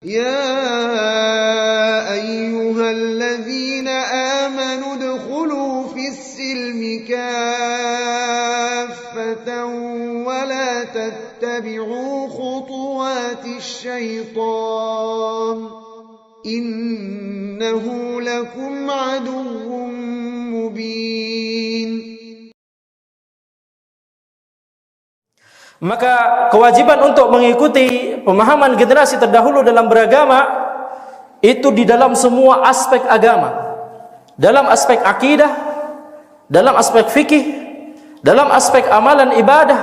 يا أيها الذين آمنوا ادخلوا في السلم كافة ولا تتبعوا خطوات الشيطان إنه لكم عدو مبين. Maka kewajiban untuk mengikuti pemahaman generasi terdahulu dalam beragama itu di dalam semua aspek agama, dalam aspek akidah, dalam aspek fikih, dalam aspek amalan ibadah,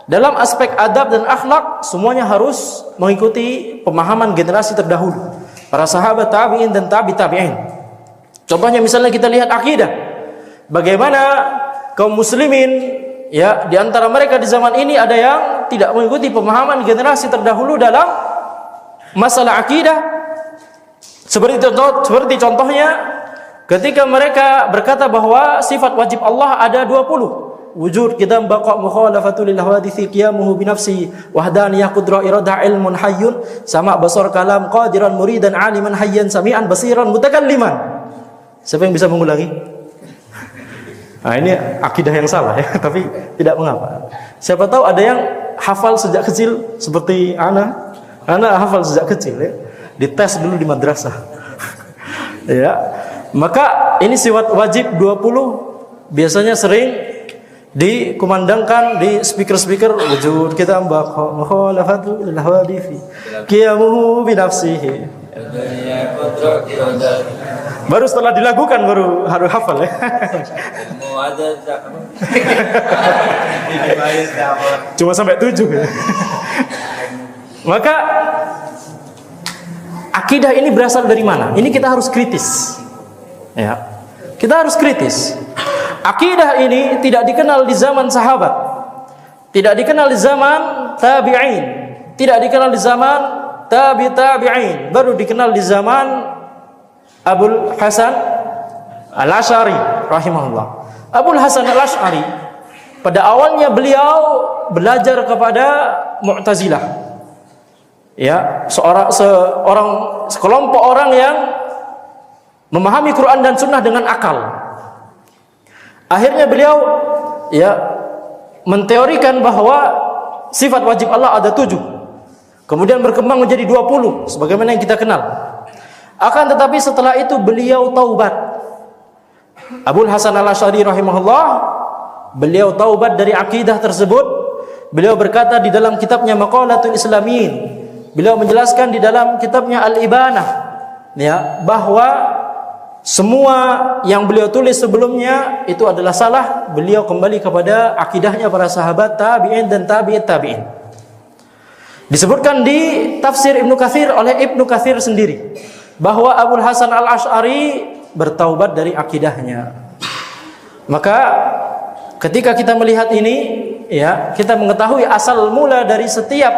dalam aspek adab dan akhlak, semuanya harus mengikuti pemahaman generasi terdahulu, para sahabat tabi'in dan tabi'in. Contohnya misalnya kita lihat akidah, bagaimana kaum muslimin, ya, di antara mereka di zaman ini ada yang tidak mengikuti pemahaman generasi terdahulu dalam masalah akidah. Seperti contohnya ketika mereka berkata bahwa sifat wajib Allah ada 20. Wujud, qidam, baqa, mukhalafatu lil hawadithi, qiyamuhu bi nafsi, wahdaniyah, qudrah, iradah, ilmun, hayyun, sama', basar, kalam, qadiran, muridan, aliman, hayyan, sami'an, basiran, mutakalliman. Siapa yang bisa mengulangi? Nah, ini akidah yang salah ya, tapi tidak mengapa. Siapa tahu ada yang hafal sejak kecil seperti ana hafal sejak kecil ya. Dites dulu di madrasah. Ya. Maka ini sifat wajib 20 biasanya sering dikumandangkan di speaker-speaker, wujud kita mukhalafatu lil hawadithi, qiyamuhu bi nafsihi. Baru setelah dilakukan baru harus hafal ya. Cuma sampai 7 ya. Maka akidah ini berasal dari mana? Ini kita harus kritis. Ya. Kita harus kritis. Akidah ini tidak dikenal di zaman sahabat, tidak dikenal di zaman tabi'in, tidak dikenal di zaman tabi'in, baru dikenal di zaman Abul Hasan Al-Asy'ari rahimahullah. Abul Hasan Al-Asy'ari pada awalnya beliau belajar kepada Mu'tazilah. Ya, sekelompok orang yang memahami Quran dan Sunnah dengan akal. Akhirnya beliau ya menteorikan bahwa sifat wajib Allah ada 7. Kemudian berkembang menjadi 20 sebagaimana yang kita kenal. Akan tetapi setelah itu beliau taubat. Abul Hasan Al-Asy'ari rahimahullah, beliau taubat dari akidah tersebut. Beliau berkata di dalam kitabnya Maqalatul Islamin, beliau menjelaskan di dalam kitabnya Al-Ibanah ya, bahwa semua yang beliau tulis sebelumnya itu adalah salah. Beliau kembali kepada akidahnya para sahabat tabi'in dan tabi'in. Disebutkan di tafsir Ibnu Katsir oleh Ibnu Katsir sendiri bahwa Abul Hasan Al-Asy'ari bertaubat dari akidahnya. Maka ketika kita melihat ini ya, kita mengetahui asal mula dari setiap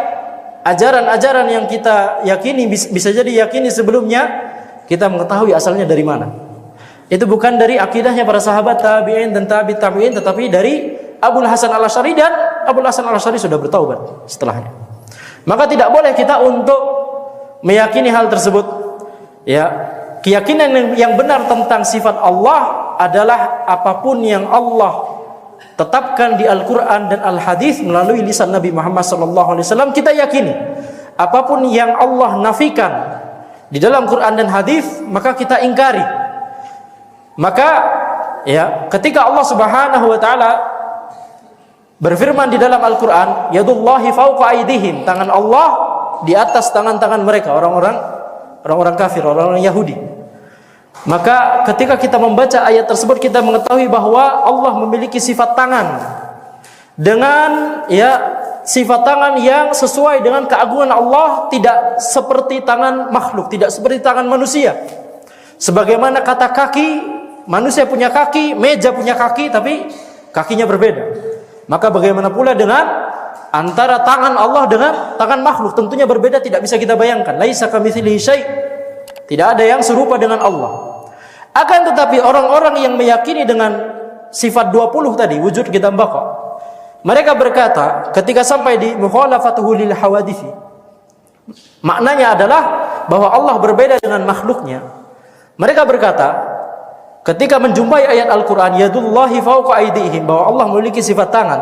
ajaran-ajaran yang kita yakini, bisa jadi yakini sebelumnya, kita mengetahui asalnya dari mana. Itu bukan dari akidahnya para sahabat tabi'in dan tabi'in, tetapi dari Abul Hasan Al-Asy'ari, dan Abul Hasan Al-Asy'ari sudah bertaubat setelahnya. Maka tidak boleh kita untuk meyakini hal tersebut. Ya, keyakinan yang benar tentang sifat Allah adalah apapun yang Allah tetapkan di Al-Quran dan Al-Hadis melalui lisan Nabi Muhammad SAW, kita yakini. Apapun yang Allah nafikan di dalam Quran dan Hadis, maka kita ingkari. Maka ya, ketika Allah Subhanahu wa taala berfirman di dalam Al-Quran, yadullahi fawqa aydihim, tangan Allah di atas tangan-tangan mereka, orang-orang kafir, orang-orang Yahudi. Maka ketika kita membaca ayat tersebut, kita mengetahui bahwa Allah memiliki sifat tangan dengan ya, sifat tangan yang sesuai dengan keagungan Allah, tidak seperti tangan makhluk, tidak seperti tangan manusia. Sebagaimana kata kaki, manusia punya kaki, meja punya kaki, tapi kakinya berbeda. Maka bagaimana pula dengan antara tangan Allah dengan tangan makhluk? Tentunya berbeda, tidak bisa kita bayangkan. Laisa kamitslihi syai'. Tidak ada yang serupa dengan Allah. Akan tetapi orang-orang yang meyakini dengan sifat 20 tadi, wujud, qidam, baqa, mereka berkata ketika sampai di mukhalafatuhu lil hawadithi, Maknanya adalah bahwa Allah berbeda dengan makhluknya. Mereka berkata, ketika menjumpai ayat Al-Quran, yadullahi fawqa aydihim, bahwa Allah memiliki sifat tangan,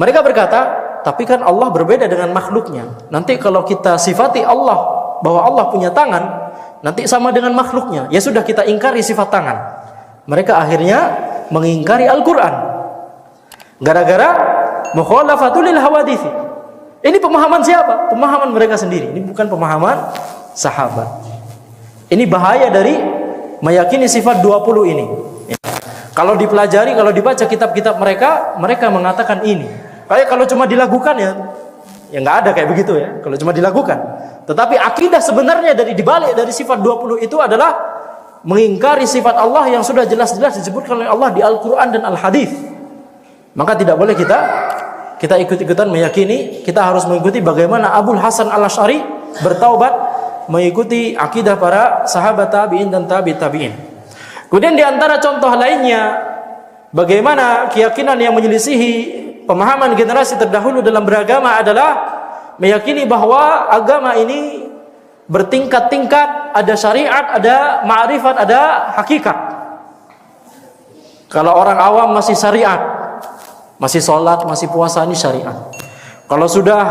mereka berkata, tapi kan Allah berbeda dengan makhluknya. Nanti kalau kita sifati Allah bahwa Allah punya tangan, nanti sama dengan makhluknya. Ya sudah, kita ingkari sifat tangan. Mereka akhirnya mengingkari Al-Quran gara-gara mukhalafatul lil hawadithi. Ini pemahaman siapa? Pemahaman mereka sendiri. Ini bukan pemahaman sahabat. Ini bahaya dari meyakini sifat 20 ini. Kalau dipelajari, kalau dibaca kitab-kitab mereka, mereka mengatakan ini. Kayak kalau cuma dilakukan ya nggak ada kayak begitu ya. Kalau cuma dilakukan. Tetapi akidah sebenarnya dari dibalik dari sifat 20 itu adalah mengingkari sifat Allah yang sudah jelas-jelas disebutkan oleh Allah di Al-Quran dan Al-Hadis. Maka tidak boleh kita ikut-ikutan meyakini. Kita harus mengikuti bagaimana Abul Hasan Al-Asy'ari bertaubat, mengikuti akidah para sahabat tabi'in dan tabi'in. Kemudian di antara contoh lainnya, bagaimana keyakinan yang menyelisihi pemahaman generasi terdahulu dalam beragama adalah meyakini bahwa agama ini bertingkat-tingkat, ada syariat, ada ma'rifat, ada hakikat. Kalau orang awam masih syariat, masih sholat, masih puasa, ini syariat. Kalau sudah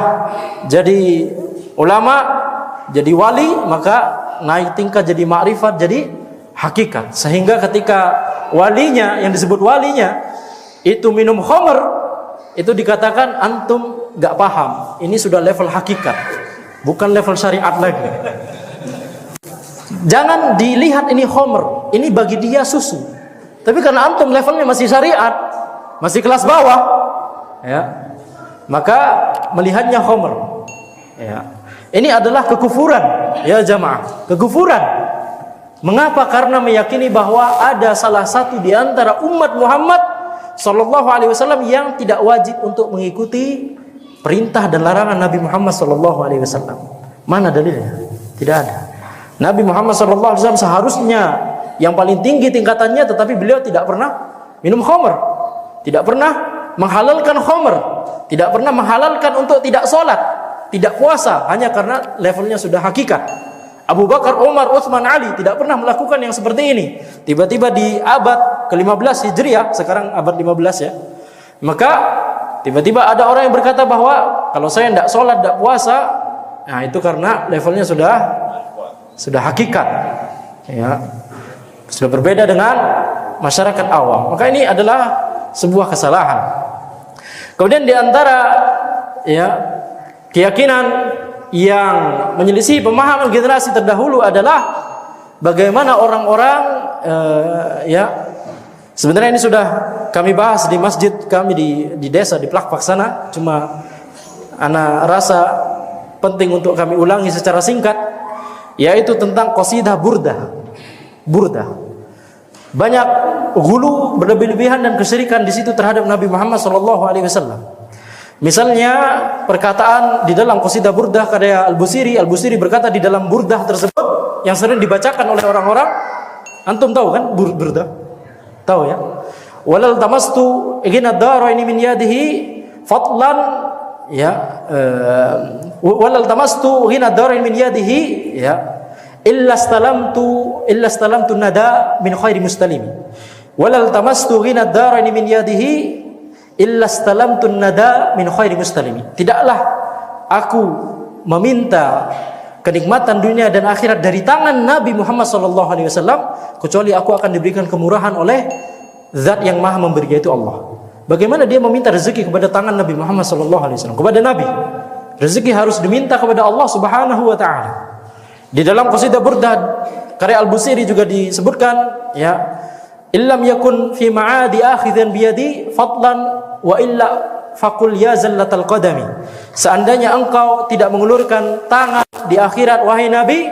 jadi ulama, jadi wali, maka naik tingkat jadi ma'rifat, jadi hakikat. Sehingga ketika walinya, yang disebut walinya itu minum khamr, itu dikatakan antum gak paham, ini sudah level hakikat, bukan level syariat lagi. Jangan dilihat ini khamr, ini bagi dia susu. Tapi karena antum levelnya masih syariat, masih kelas bawah, ya, maka melihatnya khamr. Ya. Ini adalah kekufuran, ya jamaah, kekufuran. Mengapa? Karena meyakini bahwa ada salah satu di antara umat Muhammad sallallahu alaihi wasallam yang tidak wajib untuk mengikuti perintah dan larangan Nabi Muhammad sallallahu alaihi wasallam. Mana dalilnya? Tidak ada. Nabi Muhammad sallallahu alaihi wasallam seharusnya yang paling tinggi tingkatannya, tetapi beliau tidak pernah minum khamr, tidak pernah menghalalkan khamr, tidak pernah menghalalkan untuk tidak sholat, tidak puasa, hanya karena levelnya sudah hakikat. Abu Bakar, Umar, Utsman, Ali tidak pernah melakukan yang seperti ini. Tiba-tiba di abad ke-15 Hijriah, sekarang abad 15 ya, maka tiba-tiba ada orang yang berkata bahwa kalau saya tidak sholat, tidak puasa, nah itu karena levelnya sudah hakikat, ya, sudah berbeda dengan masyarakat awam. Maka ini adalah sebuah kesalahan. Kemudian di antara ya keyakinan yang menyelisih pemahaman generasi terdahulu adalah bagaimana orang-orang ya, sebenarnya ini sudah kami bahas di masjid kami di desa di Plakpak sana, cuma ana rasa penting untuk kami ulangi secara singkat, yaitu tentang qasidah burdah. Banyak ghulu, berlebih-lebihan dan kesyirikan di situ terhadap Nabi Muhammad SAW. Misalnya perkataan di dalam qasidah burdah karya Al-Busiri berkata di dalam burdah tersebut yang sering dibacakan oleh orang-orang, antum tahu kan burdah? Tahu ya? Walal tamastu igina daraini min yadihi fadlan, ya, walal tamastu igina daraini min yadihi, ya, illa stalamtu nada min khairi mustalimi. Walal tamastu igina daraini min yadihi illa stalamtu nada min khairi mustalimi. Tidaklah aku meminta kenikmatan dunia dan akhirat dari tangan Nabi Muhammad SAW kecuali aku akan diberikan kemurahan oleh Zat yang Maha Memberi, yaitu Allah. Bagaimana dia meminta rezeki kepada tangan Nabi Muhammad SAW, kepada Nabi? Rezeki harus diminta kepada Allah Subhanahu wa taala. Di dalam qasidah burdah karya Al-Busiri juga disebutkan, ya, illam yakun fi ma'adi akhidhan biyadi fadlan wa illa faqul ya zallatal qadami. Seandainya engkau tidak mengulurkan tangan di akhirat wahai Nabi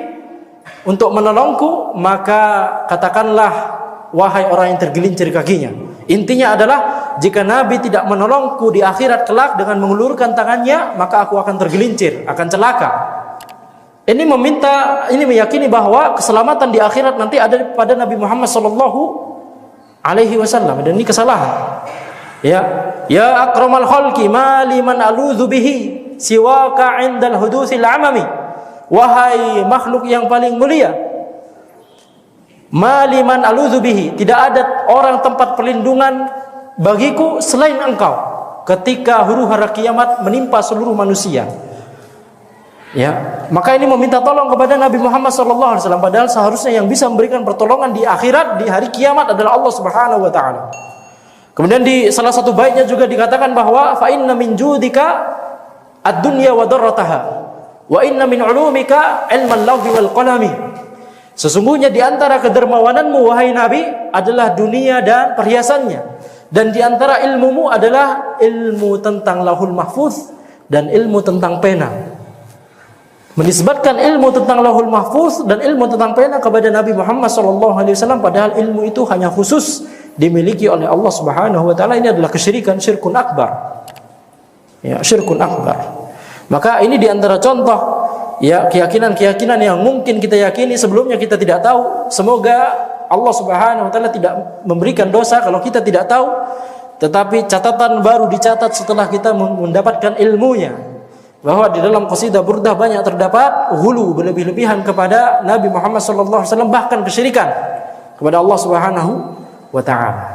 untuk menolongku, maka katakanlah wahai orang yang tergelincir kakinya. Intinya adalah jika Nabi tidak menolongku di akhirat kelak dengan mengulurkan tangannya, maka aku akan tergelincir, akan celaka. Ini meyakini bahwa keselamatan di akhirat nanti ada pada Nabi Muhammad SAW, dan ini kesalahan. Ya akramal khalqi ma liman aludhu bihi siwaka indal hudutsil amami. wahai makhluk yang paling mulia, maliman aludzu bihi, tidak ada orang tempat perlindungan bagiku selain engkau ketika huru-hara kiamat menimpa seluruh manusia. Ya, maka ini meminta tolong kepada Nabi Muhammad SAW, padahal seharusnya yang bisa memberikan pertolongan di akhirat, di hari kiamat adalah Allah Subhanahu wa taala. Kemudian di salah satu baitnya juga dikatakan bahwa fa inna min judika ad-dunya wa darrataha wa inna min ulumika ilmal lawhi wal qalami. Sesungguhnya di antara kedermawananmu wahai Nabi adalah dunia dan perhiasannya, dan di antara ilmumu adalah ilmu tentang Lauhul Mahfuz dan ilmu tentang pena. Menisbatkan ilmu tentang Lauhul Mahfuz dan ilmu tentang pena kepada Nabi Muhammad SAW, padahal ilmu itu hanya khusus dimiliki oleh Allah Subhanahu wa taala. Ini adalah kesyirikan, syirkun akbar. Ya, syirkun akbar. Maka ini diantara contoh ya keyakinan-keyakinan yang mungkin kita yakini sebelumnya kita tidak tahu. Semoga Allah Subhanahu wa taala tidak memberikan dosa kalau kita tidak tahu, tetapi catatan baru dicatat setelah kita mendapatkan ilmunya. Bahwa di dalam qasidah Burdah banyak terdapat hulu, berlebih-lebihan kepada Nabi Muhammad SAW, bahkan kesyirikan kepada Allah Subhanahu wa taala.